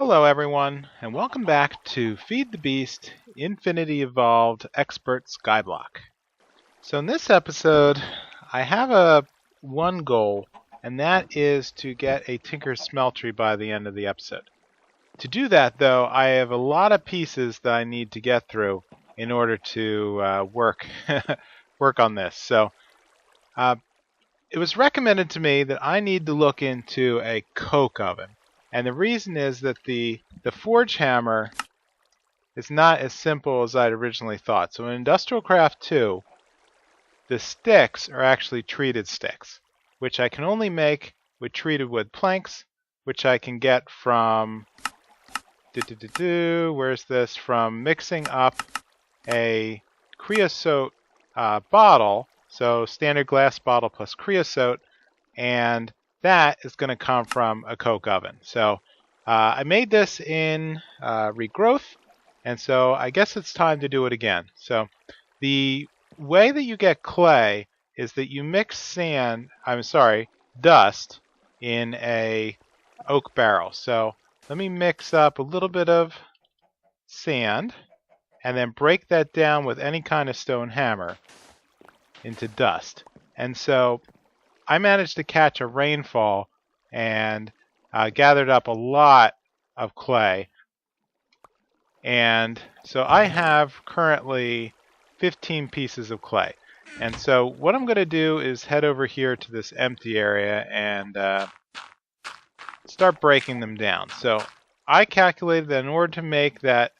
Hello everyone, and welcome back to Feed the Beast Infinity Evolved Expert Skyblock. So in this episode, I have one goal, and that is to get a Tinkers Smeltery by the end of the episode. To do that though, I have a lot of pieces that I need to get through in order to work on this. So it was recommended to me that I need to look into a coke oven. And the reason is that the forge hammer is not as simple as I'd originally thought. So in Industrial Craft 2, the sticks are actually treated sticks, which I can only make with treated wood planks, which I can get from where's this? From mixing up a creosote bottle, so standard glass bottle plus creosote, and that is going to come from a coke oven. So I made this in regrowth, and so I guess it's time to do it again. So the way that you get clay is that you mix dust in a oak barrel. So let me mix up a little bit of sand and then break that down with any kind of stone hammer into dust. And so I managed to catch a rainfall and gathered up a lot of clay. And so I have currently 15 pieces of clay. And so what I'm going to do is head over here to this empty area and start breaking them down. So I calculated that in order to make that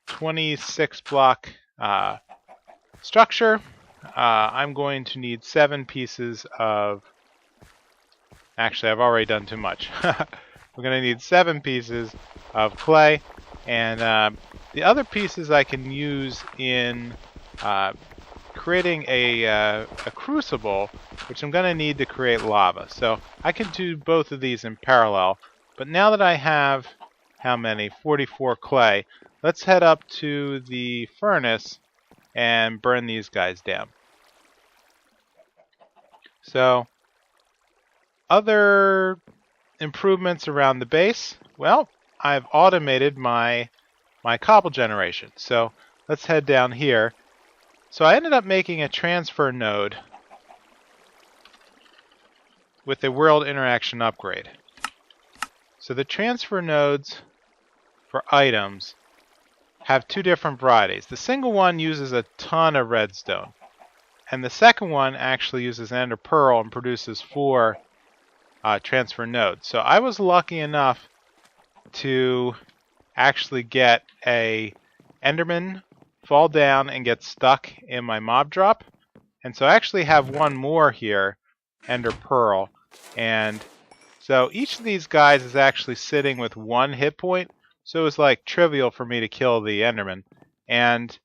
26 block structure, I'm going to need 7 pieces of... Actually, I've already done too much. We're going to need 7 pieces of clay, and the other pieces I can use in creating a crucible, which I'm going to need to create lava. So I can do both of these in parallel, but now that I have, how many? 44 clay, let's head up to the furnace and burn these guys down. So, other improvements around the base. Well, I've automated my cobble generation. So let's head down here. So I ended up making a transfer node with a world interaction upgrade. So the transfer nodes for items have 2 different varieties. The single one uses a ton of redstone, and the second one actually uses ender pearl and produces 4 transfer nodes. So I was lucky enough to actually get a enderman fall down and get stuck in my mob drop. And so I actually have one more here, ender pearl. And so each of these guys is actually sitting with 1 hit point. So it was like trivial for me to kill the enderman. And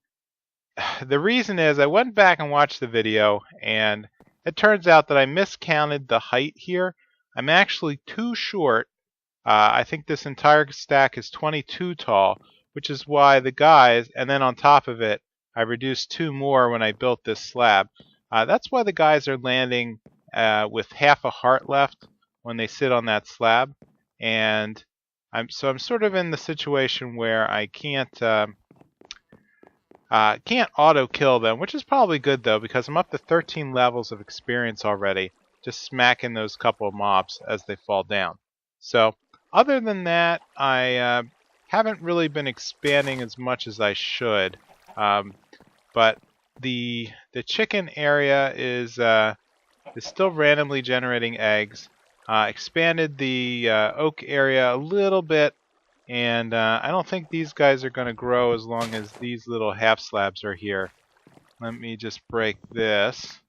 the reason is I went back and watched the video, and it turns out that I miscounted the height here. I'm actually too short. I think this entire stack is 22 tall, which is why the guys, and then on top of it, I reduced 2 more when I built this slab. That's why the guys are landing with half a heart left when they sit on that slab. And I'm sort of in the situation where I can't auto kill them, which is probably good though, because I'm up to 13 levels of experience already, just smacking those couple of mobs as they fall down. So other than that, I haven't really been expanding as much as I should. But the chicken area is still randomly generating eggs. Expanded the oak area a little bit, and I don't think these guys are going to grow as long as these little half slabs are here. Let me just break this.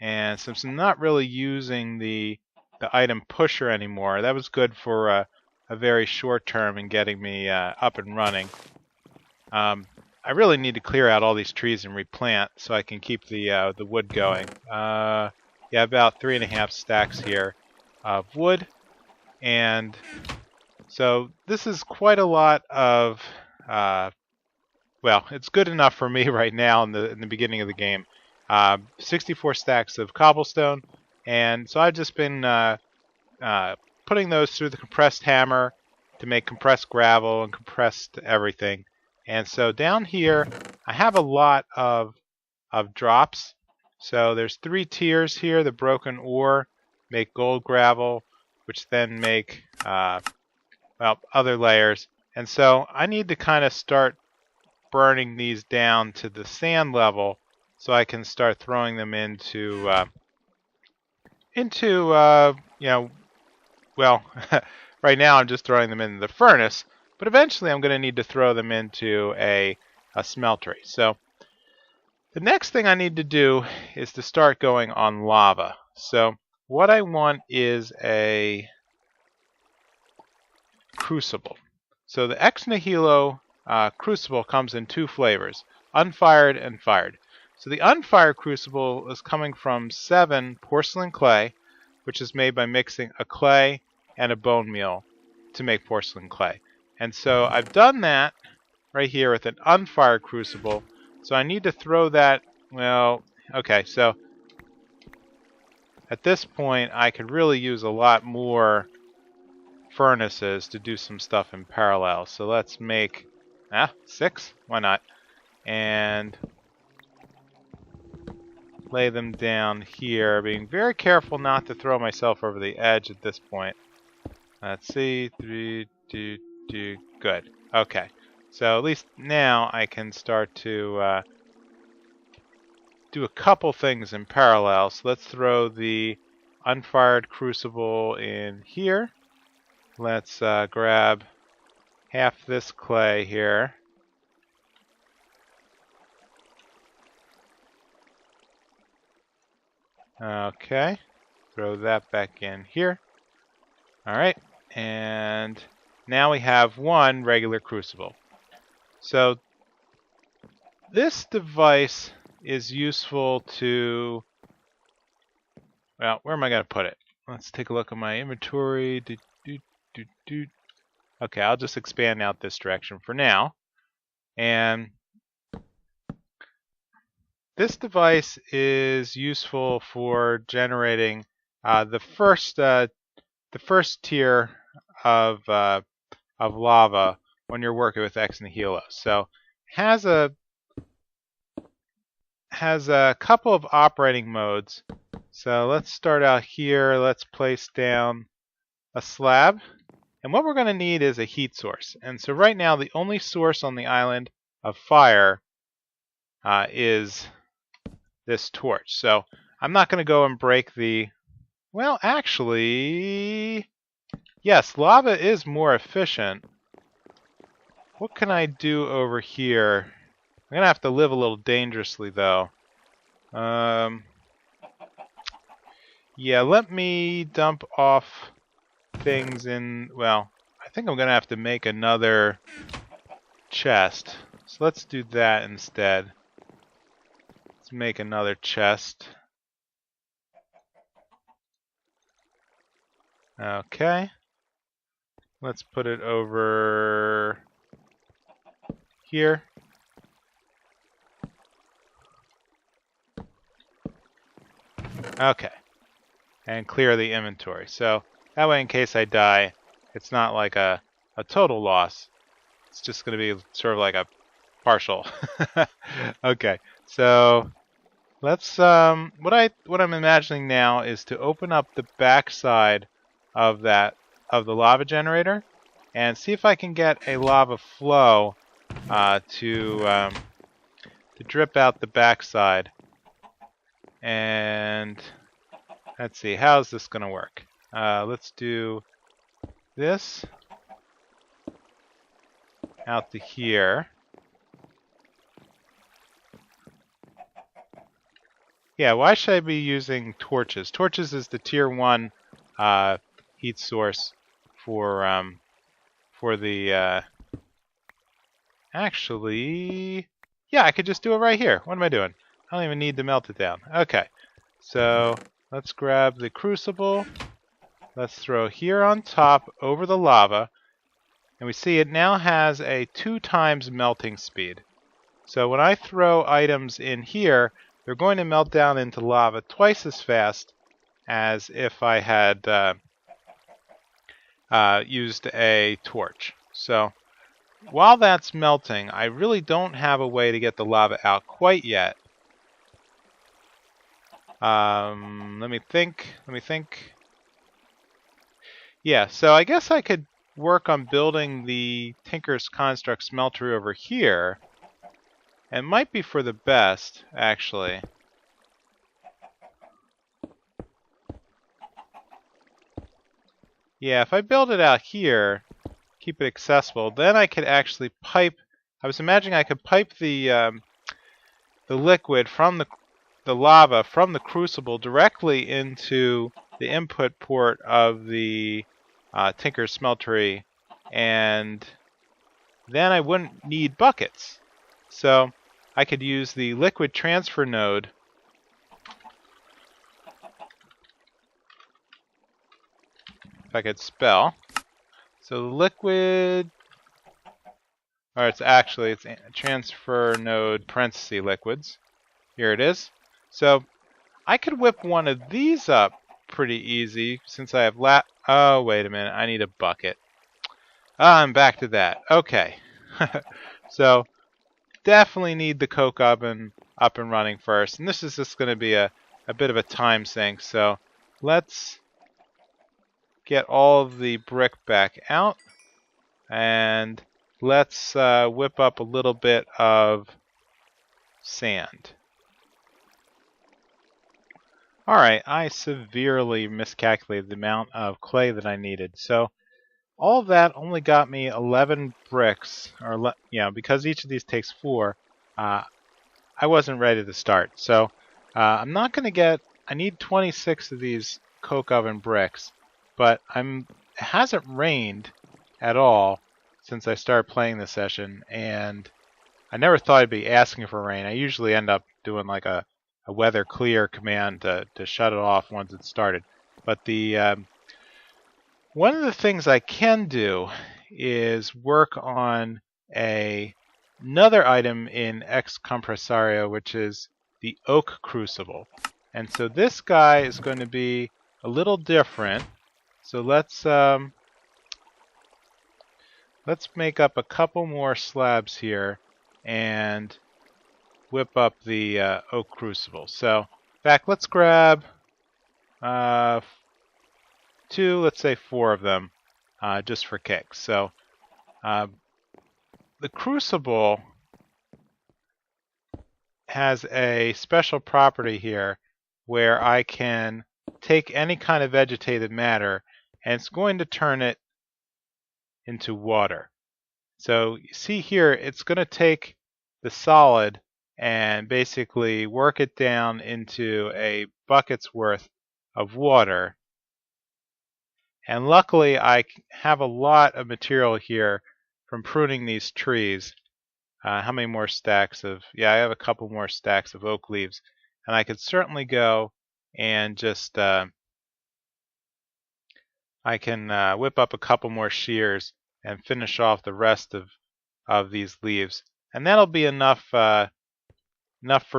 And since I'm not really using the item pusher anymore, that was good for a very short term in getting me up and running. I really need to clear out all these trees and replant so I can keep the wood going. Yeah, about 3.5 stacks here of wood, and so this is quite a lot of well, it's good enough for me right now in the beginning of the game. 64 stacks of cobblestone, and so I've just been putting those through the compressed hammer to make compressed gravel and compressed everything. And so down here, I have a lot of drops. So there's 3 tiers here. The broken ore make gold gravel, which then make other layers. And so I need to kind of start burning these down to the sand level so I can start throwing them into well, right now I'm just throwing them into the furnace, but eventually I'm going to need to throw them into a smeltery. So the next thing I need to do is to start going on lava. So what I want is a crucible. So the ex nihilo crucible comes in 2 flavors, unfired and fired. So the unfired crucible is coming from 7 porcelain clay, which is made by mixing a clay and a bone meal to make porcelain clay. And so I've done that right here with an unfired crucible. So I need to throw that, well, okay, so at this point I could really use a lot more furnaces to do some stuff in parallel. So let's make 6, why not? And lay them down here, being very careful not to throw myself over the edge at this point. Let's see, 3, 2, 2, good. Okay, so at least now I can start to do a couple things in parallel. So let's throw the unfired crucible in here. Let's grab half this clay here. Okay, throw that back in here. Alright, and now we have 1 regular crucible. So this device is useful to, well, where am I going to put it? Let's take a look at my inventory. Okay, I'll just expand out this direction for now. And this device is useful for generating the first tier of lava when you're working with ex nihilo. So it has a couple of operating modes. So let's start out here. Let's place down a slab. And what we're going to need is a heat source. And so right now the only source on the island of fire is this torch. So I'm not going to go and break the, well, actually, yes, lava is more efficient. What can I do over here? I'm going to have to live a little dangerously, though. Yeah, let me dump off things in, well, I think I'm going to have to make another chest. So let's do that instead. Let's make another chest. Okay. Let's put it over here. Okay. And clear the inventory. So that way, in case I die, it's not like a total loss. It's just going to be sort of like a partial. Okay. So let's what I'm imagining now is to open up the backside of the lava generator and see if I can get a lava flow to drip out the backside. And let's see, how's this going to work? Let's do this out to here. Yeah, why should I be using torches? Torches is the tier 1 heat source for the actually, yeah, I could just do it right here. What am I doing? I don't even need to melt it down. Okay, so let's grab the crucible. Let's throw here on top over the lava. And we see it now has a 2 times melting speed. So when I throw items in here, they're going to melt down into lava twice as fast as if I had used a torch. So while that's melting, I really don't have a way to get the lava out quite yet. Let me think. Yeah, so I guess I could work on building the Tinkers Construct Smeltery over here. It might be for the best, actually. Yeah, if I build it out here, keep it accessible, then I could actually pipe. I was imagining I could pipe the liquid from the lava from the crucible directly into the input port of the Tinkers Smeltery, and then I wouldn't need buckets. So I could use the liquid transfer node if I could spell. So the liquid, or it's transfer node parenthesis liquids. Here it is. So I could whip one of these up pretty easy since I have oh, wait a minute. I need a bucket. I'm back to that. Okay. So definitely need the coke oven up and running first. And this is just going to be a bit of a time sink. So let's get all of the brick back out. And let's whip up a little bit of sand. Alright, I severely miscalculated the amount of clay that I needed. So all of that only got me 11 bricks, or because each of these takes 4, I wasn't ready to start. So I'm not going to get, I need 26 of these coke oven bricks, but it hasn't rained at all since I started playing this session, and I never thought I'd be asking for rain. I usually end up doing like a weather clear command to shut it off once it's started. But one of the things I can do is work on another item in X Compresario, which is the Oak Crucible. And so this guy is going to be a little different. So let's make up a couple more slabs here and whip up the Oak Crucible. So, in fact, let's grab 2, let's say 4 of them, just for kicks. So, the Crucible has a special property here where I can take any kind of vegetated matter and it's going to turn it into water. So you see here, it's going to take the solid and basically work it down into a bucket's worth of water. And luckily I have a lot of material here from pruning these trees. How many more stacks of, I have a couple more stacks of oak leaves. And I could certainly go and just, I can whip up a couple more shears and finish off the rest of these leaves. And that'll be enough for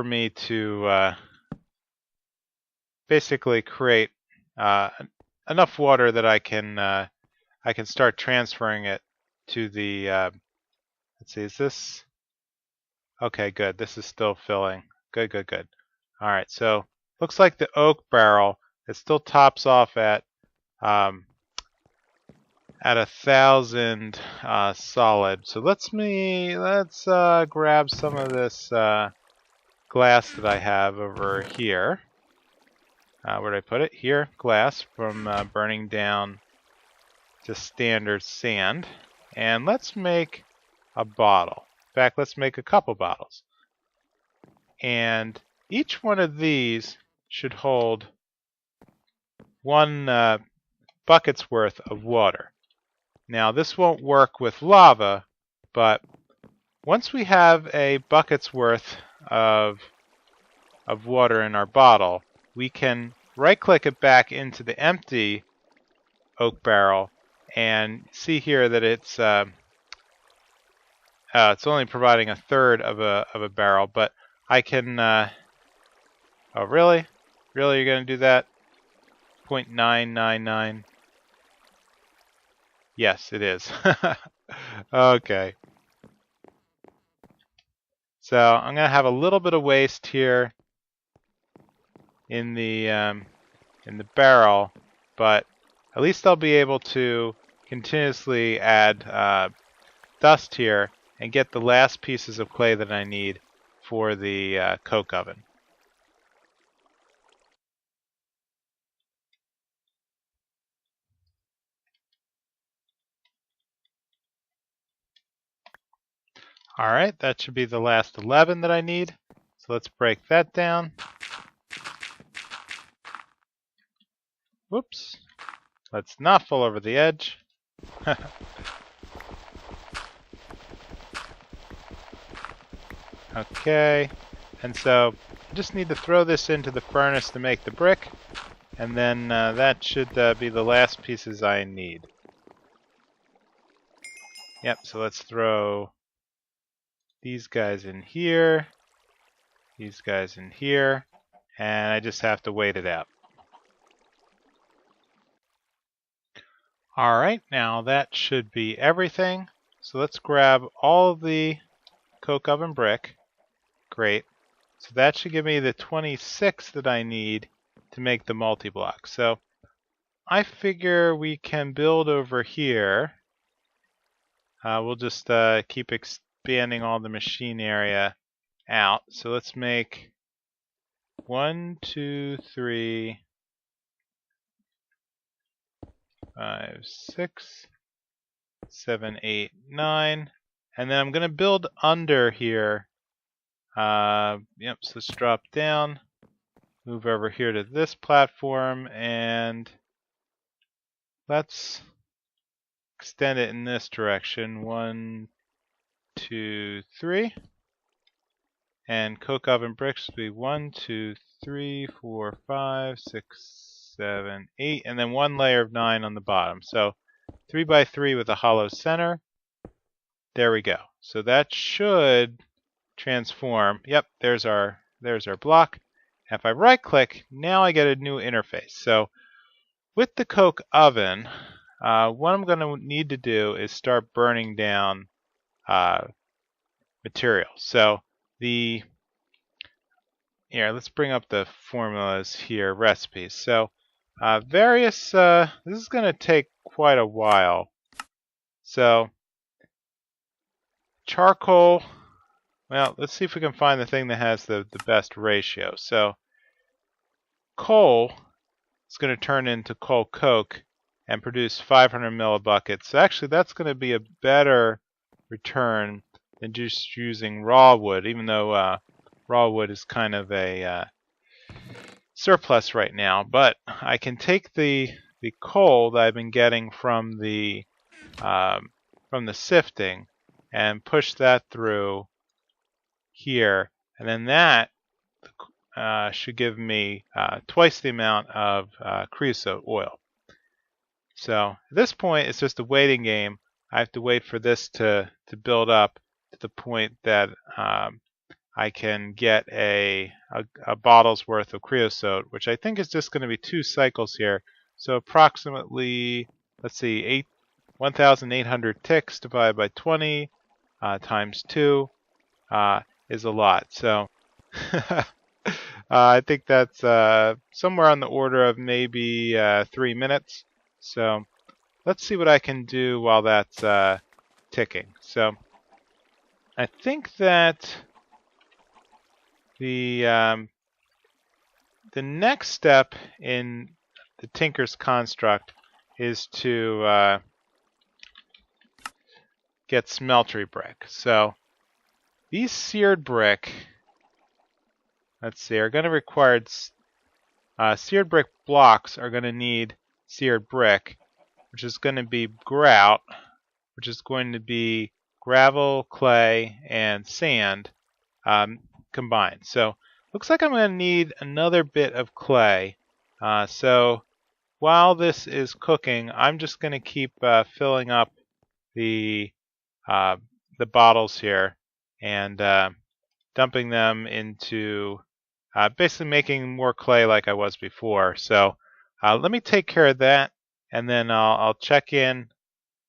me to basically create enough water that I can start transferring it to the, let's see, is this, okay, good, this is still filling. Good. All right, so looks like the oak barrel, it still tops off at 1,000 solid. So let's grab some of this glass that I have over here. Where did I put it? Here, glass from burning down just standard sand. And let's make a bottle. In fact, let's make a couple bottles. And each one of these should hold 1 bucket's worth of water. Now, this won't work with lava, but once we have a bucket's worth of water in our bottle, we can right-click it back into the empty oak barrel and see here that it's only providing 1/3 of a barrel, but I can. Oh, really? Really, you're going to do that? 0.999. Yes, it is. Okay. So I'm going to have a little bit of waste here in the barrel, but at least I'll be able to continuously add dust here and get the last pieces of clay that I need for the coke oven. Alright, that should be the last 11 that I need. So let's break that down. Whoops. Let's not fall over the edge. Okay, and so I just need to throw this into the furnace to make the brick, and then that should be the last pieces I need. Yep, so let's throw these guys in here, these guys in here, and I just have to wait it out. Alright, now that should be everything. So let's grab all of the coke oven brick. Great. So that should give me the 26 that I need to make the multi-block. So I figure we can build over here. We'll just keep expanding all the machine area out. So let's make 1, 2, 3, 5, 6, 7, 8, 9. And then I'm going to build under here. Yep, so let's drop down, move over here to this platform, and let's extend it in this direction. 1, 2, 3. And coke oven bricks will be 1, 2, 3, 4, 5, 6, 7, 8, and then one layer of 9 on the bottom. So 3 by 3 with a hollow center. There we go. So that should transform. Yep, there's our block. If I right click, now I get a new interface. So with the coke oven, what I'm going to need to do is start burning down materials. So here, let's bring up the formulas here, recipes. So this is going to take quite a while. So charcoal, well, let's see if we can find the thing that has the best ratio. So coal is going to turn into coal coke and produce 500 millibuckets. So actually that's going to be a better return than just using raw wood, even though raw wood is kind of a surplus right now. But I can take the coal that I've been getting from the sifting and push that through here, and then that should give me twice the amount of creosote oil. So at this point, it's just a waiting game. I have to wait for this to build up to the point that I can get a bottle's worth of creosote, which I think is just going to be 2 cycles here. So approximately, let's see, 1,800 ticks divided by 20 times 2 is a lot. So I think that's somewhere on the order of maybe 3 minutes. So let's see what I can do while that's ticking. So I think that the next step in the Tinkers Construct is to get smeltery brick. So these seared brick, let's see, are going to require seared brick blocks are going to need seared brick, which is going to be grout, which is going to be gravel, clay, and sand combined. So looks like I'm going to need another bit of clay. So while this is cooking, I'm just going to keep filling up the bottles here and dumping them into basically making more clay like I was before. So let me take care of that, and then I'll check in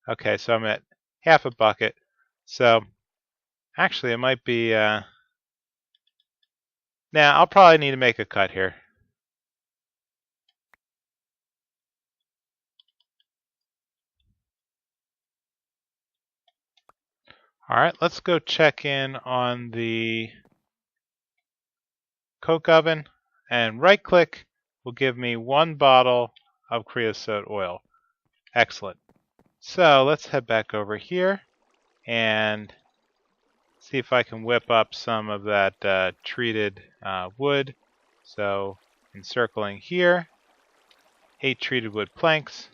Okay, so I'm at half a bucket. So actually, it might be... Now, I'll probably need to make a cut here. Alright, let's go check in on the coke oven, and right-click will give me 1 bottle of creosote oil. Excellent. So let's head back over here and see if I can whip up some of that treated wood. So encircling here, 8 treated wood planks,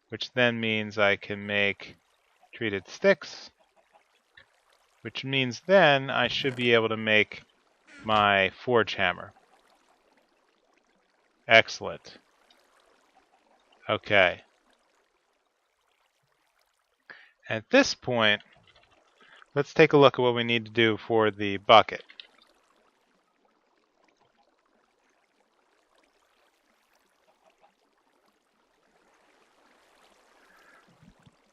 which then means I can make treated sticks, which means then I should be able to make my forge hammer. Excellent. Okay. At this point, let's take a look at what we need to do for the bucket.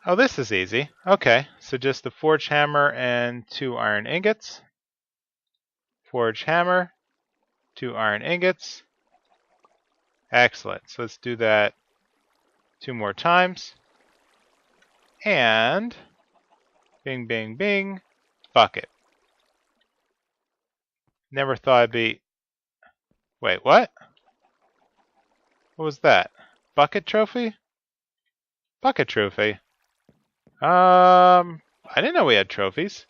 Oh, this is easy. Okay, so just the forge hammer and 2 iron ingots. Forge hammer, 2 iron ingots. Excellent. So let's do that 2 more times. And bing, bing, bing, bucket. Never thought I'd be... Wait, what? What was that? Bucket trophy? Bucket trophy. I didn't know we had trophies.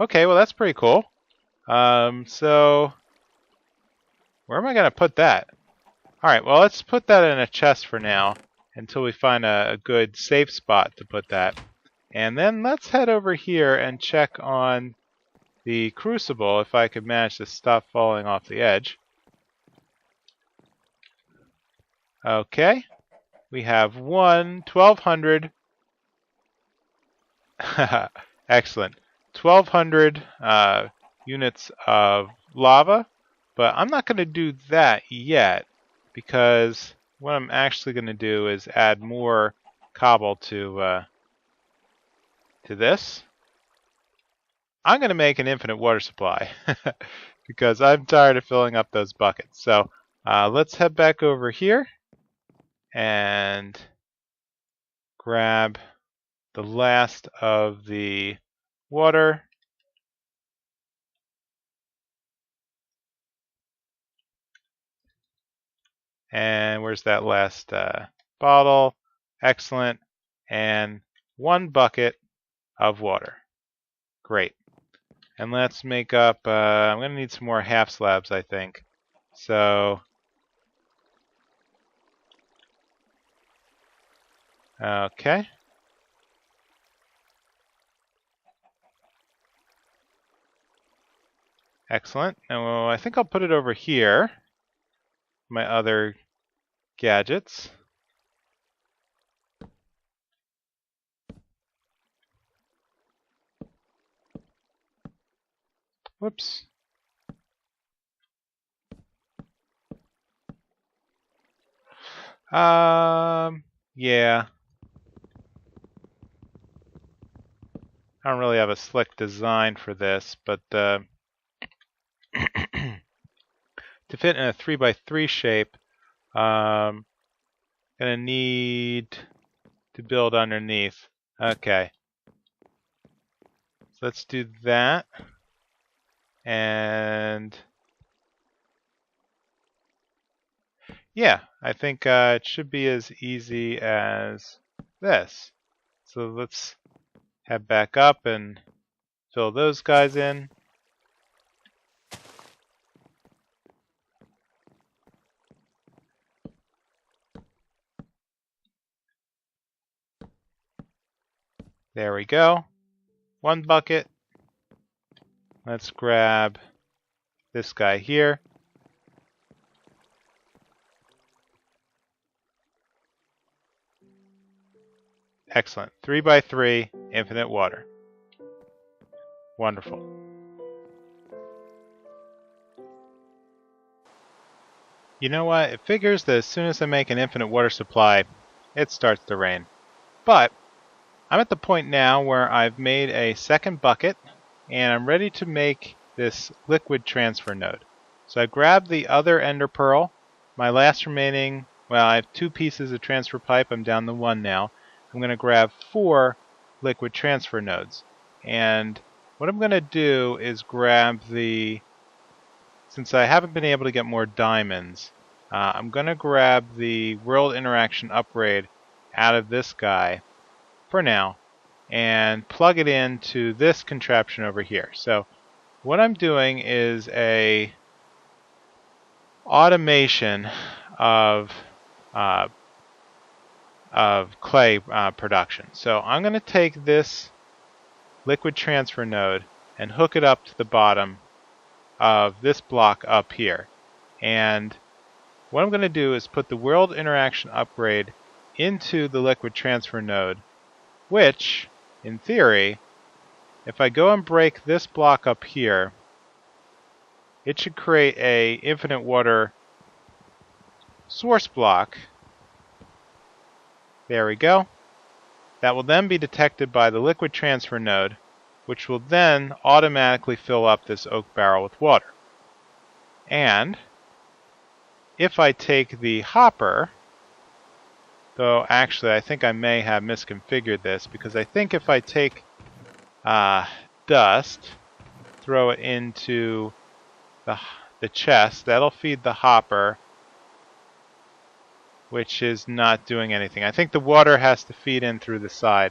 Okay, well that's pretty cool. So where am I gonna put that? Alright, well let's put that in a chest for now until we find a good safe spot to put that. And then let's head over here and check on the crucible if I could manage to stop falling off the edge. Okay, we have 1,200. Excellent. 1,200 units of lava, but I'm not going to do that yet because what I'm actually going to do is add more cobble to this. I'm going to make an infinite water supply because I'm tired of filling up those buckets. So let's head back over here and grab the last of the water. And where's that last bottle? Excellent. And 1 bucket of water. Great. And let's make up, I'm going to need some more half slabs, I think. So, okay. Excellent. And well, I think I'll put it over here. My other gadgets. Whoops. Yeah. I don't really have a slick design for this, but to fit in a 3x3 shape, gonna need to build underneath. Okay. So let's do that. And yeah, I think it should be as easy as this. So let's head back up and fill those guys in. There we go. 1 bucket. Let's grab this guy here. Excellent. 3x3, infinite water. Wonderful. You know what? It figures that as soon as I make an infinite water supply, it starts to rain. But I'm at the point now where I've made a second bucket, and I'm ready to make this liquid transfer node. So I grabbed the other ender pearl, my last remaining, well, I have 2 pieces of transfer pipe, I'm down to 1 now. I'm going to grab 4 liquid transfer nodes. And what I'm going to do is grab the, since I haven't been able to get more diamonds, I'm going to grab the world interaction upgrade out of this guy for now and plug it into this contraption over here. So what I'm doing is a automation of clay production. So I'm going to take this liquid transfer node and hook it up to the bottom of this block up here. And what I'm going to do is put the world interaction upgrade into the liquid transfer node, which, in theory, if I go and break this block up here, it should create a infinite water source block. There we go. That will then be detected by the liquid transfer node, which will then automatically fill up this oak barrel with water. And if I take the hopper, though actually I think I may have misconfigured this, because I think if I take dust, throw it into the chest, that'll feed the hopper, which is not doing anything. I think the water has to feed in through the side.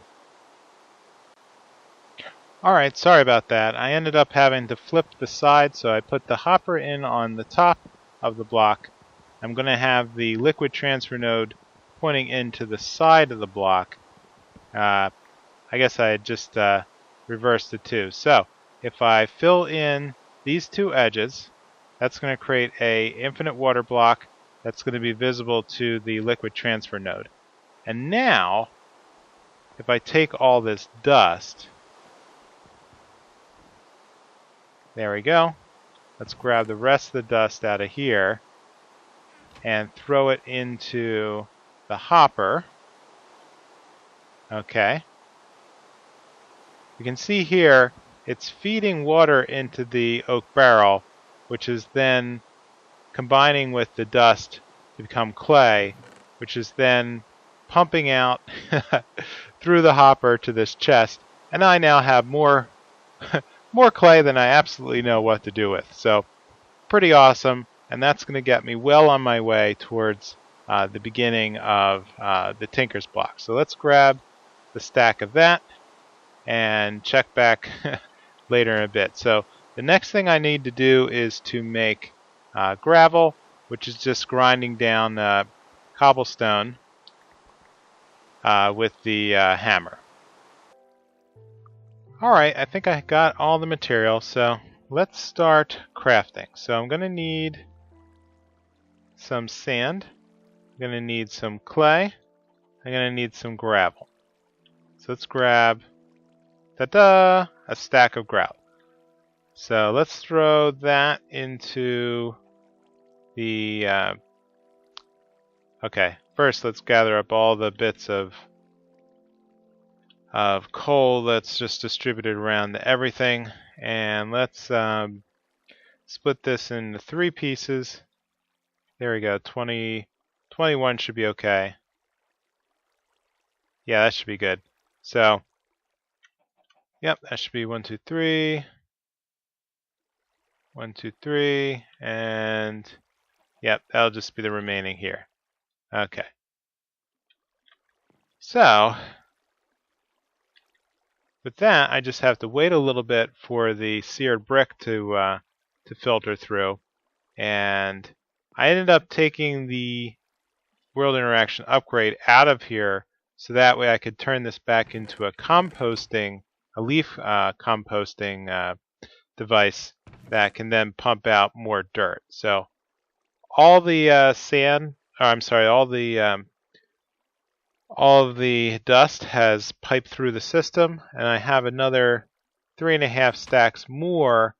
Alright, sorry about that. I ended up having to flip the side, so I put the hopper in on the top of the block. I'm going to have the liquid transfer node pointing into the side of the block. I guess I had just reversed the two. So if I fill in these 2 edges, that's going to create a infinite water block that's going to be visible to the liquid transfer node. And now, if I take all this dust, there we go. Let's grab the rest of the dust out of here and throw it into the hopper. Okay. You can see here it's feeding water into the oak barrel, which is then combining with the dust to become clay, which is then pumping out through the hopper to this chest, and I now have more more clay than I absolutely know what to do with. So pretty awesome, and that's going to get me well on my way towards the beginning of the Tinkers block. So let's grab the stack of that and check back later in a bit. So the next thing I need to do is to make gravel, which is just grinding down cobblestone with the hammer. Alright, I think I got all the material, so let's start crafting. So I'm going to need some sand, I'm going to need some clay, I'm going to need some gravel. So let's grab, ta-da, a stack of gravel. So let's throw that into the, okay, first let's gather up all the bits of coal that's just distributed around to everything, and let's split this into 3 pieces. There we go, 21 should be okay. Yeah, that should be good. So, yep, that should be 1, 2, 3. 1, 2, 3, and yep, that'll just be the remaining here. Okay. So, with that, I just have to wait a little bit for the seared brick to filter through, and I ended up taking the world interaction upgrade out of here, so that way I could turn this back into a leaf composting device that can then pump out more dirt. So all the all of the dust has piped through the system, and I have another 3.5 stacks more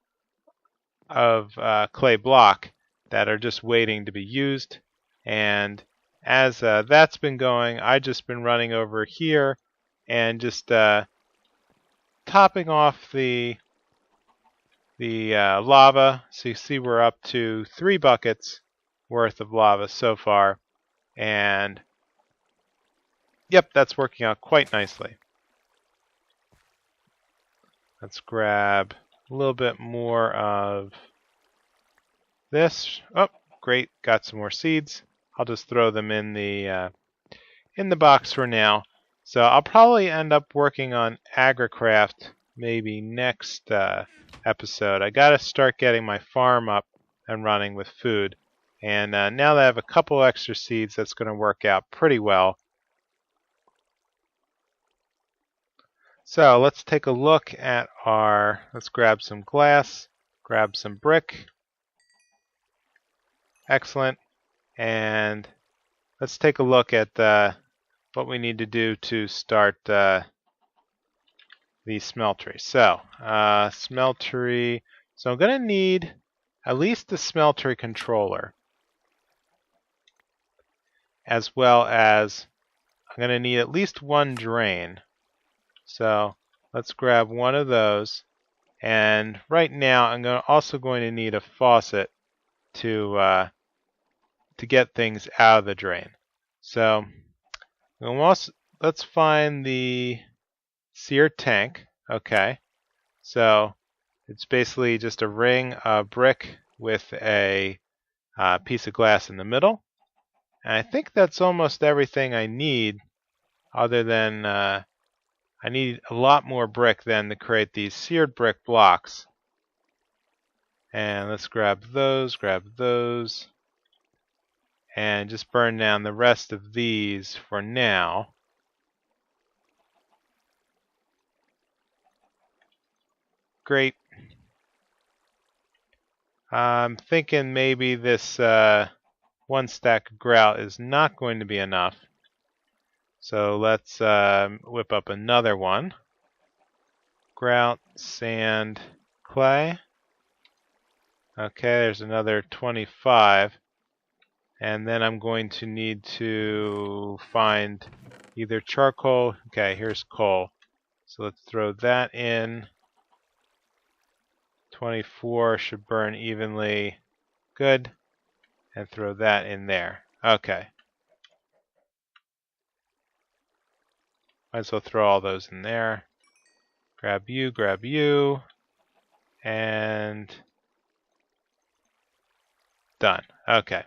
of clay block that are just waiting to be used. And as that's been going, I've just been running over here and just topping off the lava. So you see we're up to 3 buckets worth of lava so far, and yep, that's working out quite nicely. Let's grab a little bit more of this. Oh, great, got some more seeds. I'll just throw them in the box for now. So I'll probably end up working on AgriCraft maybe next episode. I got to start getting my farm up and running with food. And now that I have a couple extra seeds, that's going to work out pretty well. So let's take a look at let's grab some glass, grab some brick. Excellent. And let's take a look at what we need to do to start the smeltery. So, smeltery. So I'm going to need at least the smeltery controller, as well as I'm going to need at least 1 drain. So let's grab one of those. And right now I'm also going to need a faucet to get things out of the drain. So let's find the seared tank. Okay, so it's basically just a ring of brick with a piece of glass in the middle. And I think that's almost everything I need, other than I need a lot more brick then to create these seared brick blocks. And let's grab those, and just burn down the rest of these for now. Great. I'm thinking maybe this 1 stack of grout is not going to be enough. So let's whip up another one. Grout, sand, clay. Okay, there's another 25. And then I'm going to need to find either charcoal. Okay, here's coal. So let's throw that in. 24 should burn evenly. Good. And throw that in there. Okay. Might as well throw all those in there. Grab you, and done. Okay.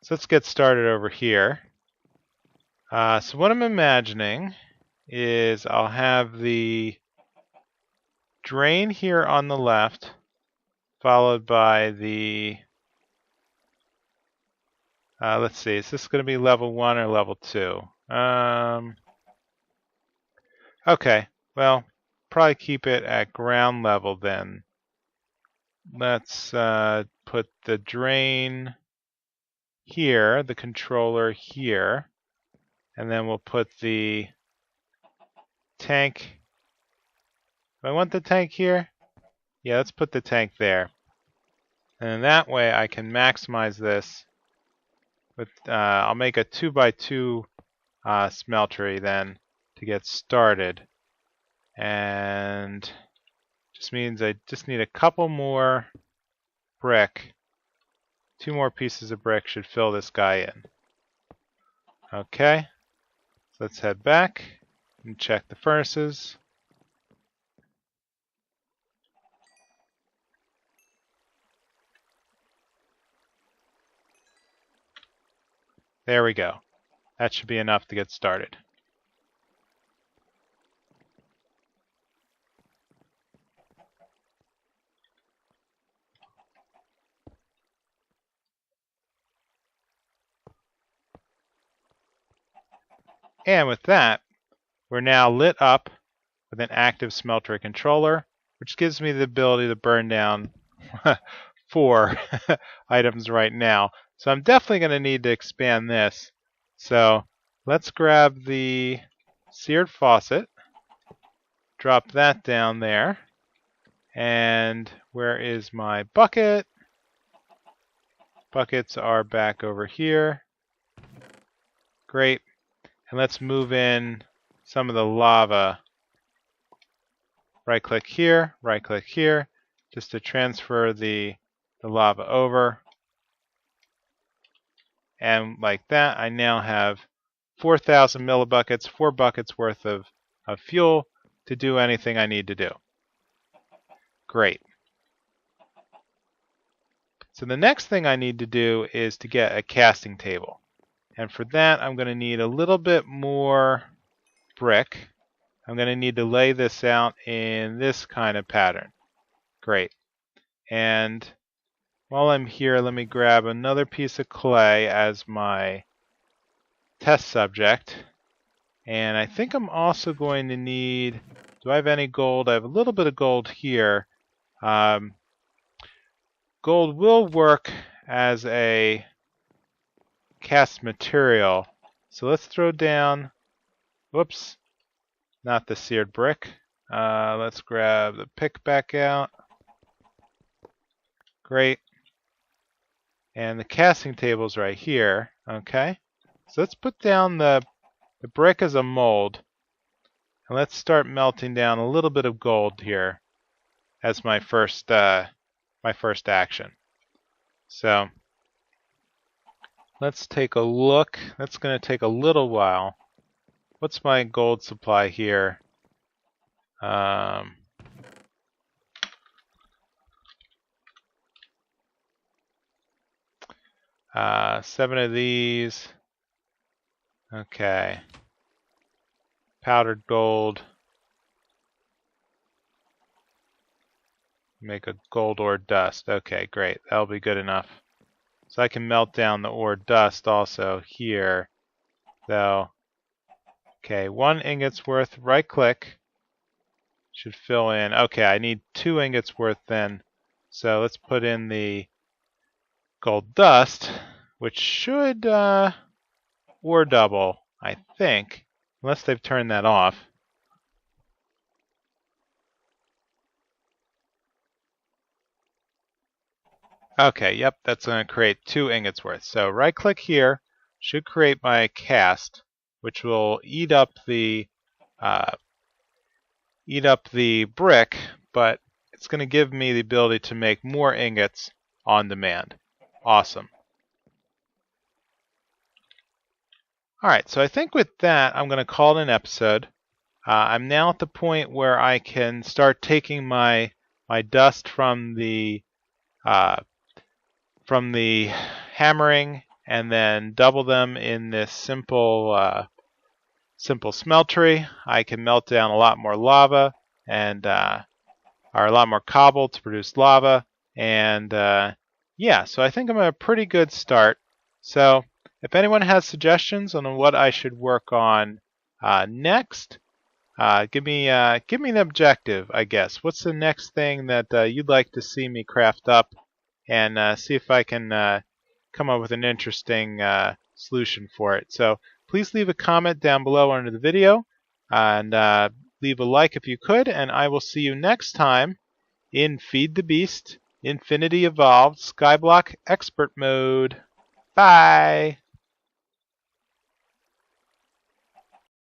So let's get started over here. So what I'm imagining is I'll have the drain here on the left, followed by the let's see, is this going to be level 1 or level 2? Okay, well, probably keep it at ground level then. Let's put the drain here, the controller here, and then we'll put the tank. Do I want the tank here? Yeah, let's put the tank there. And that way I can maximize this. With I'll make a 2x2 smeltery then to get started. And just means I just need a couple more brick. 2 more pieces of brick should fill this guy in. Okay, so let's head back and check the furnaces. There we go. That should be enough to get started. And with that, we're now lit up with an active smeltery controller, which gives me the ability to burn down 4 items right now. So I'm definitely going to need to expand this. So let's grab the seared faucet, drop that down there, and where is my bucket? Buckets are back over here. Great. And let's move in some of the lava. Right click here, just to transfer the lava over. And like that, I now have 4,000 millibuckets, 4 buckets worth of fuel to do anything I need to do. Great. So the next thing I need to do is to get a casting table. And for that, I'm going to need a little bit more brick. I'm going to need to lay this out in this kind of pattern. Great. And while I'm here, let me grab another piece of clay as my test subject. And I think I'm also going to need, do I have any gold? I have a little bit of gold here. Gold will work as a cast material. So let's throw down, whoops, not the seared brick. Let's grab the pick back out. Great. And the casting table's right here. Okay. So let's put down the brick as a mold. And let's start melting down a little bit of gold here as my first action. So let's take a look. That's going to take a little while. What's my gold supply here? 7 of these. Okay. Powdered gold. Make a gold ore dust. Okay, great. That'll be good enough. So I can melt down the ore dust also here, though. Okay, 1 ingot's worth. Right click. Should fill in. Okay, I need 2 ingots worth then. So let's put in the gold dust, which should ore double, I think, unless they've turned that off. Okay, yep, that's going to create 2 ingots worth. So right click here, should create my cast, which will eat up the brick, but it's going to give me the ability to make more ingots on demand. Awesome. Alright, so I think with that, I'm going to call it an episode. I'm now at the point where I can start taking my dust from the hammering and then double them in this simple smeltery. I can melt down a lot more lava and or a lot more cobble to produce lava. And yeah, so I think I'm at a pretty good start. So if anyone has suggestions on what I should work on next, give me an objective, I guess. What's the next thing that you'd like to see me craft up, and see if I can come up with an interesting solution for it. So please leave a comment down below under the video, and leave a like if you could, and I will see you next time in Feed the Beast Infinity Evolved Skyblock Expert Mode. Bye!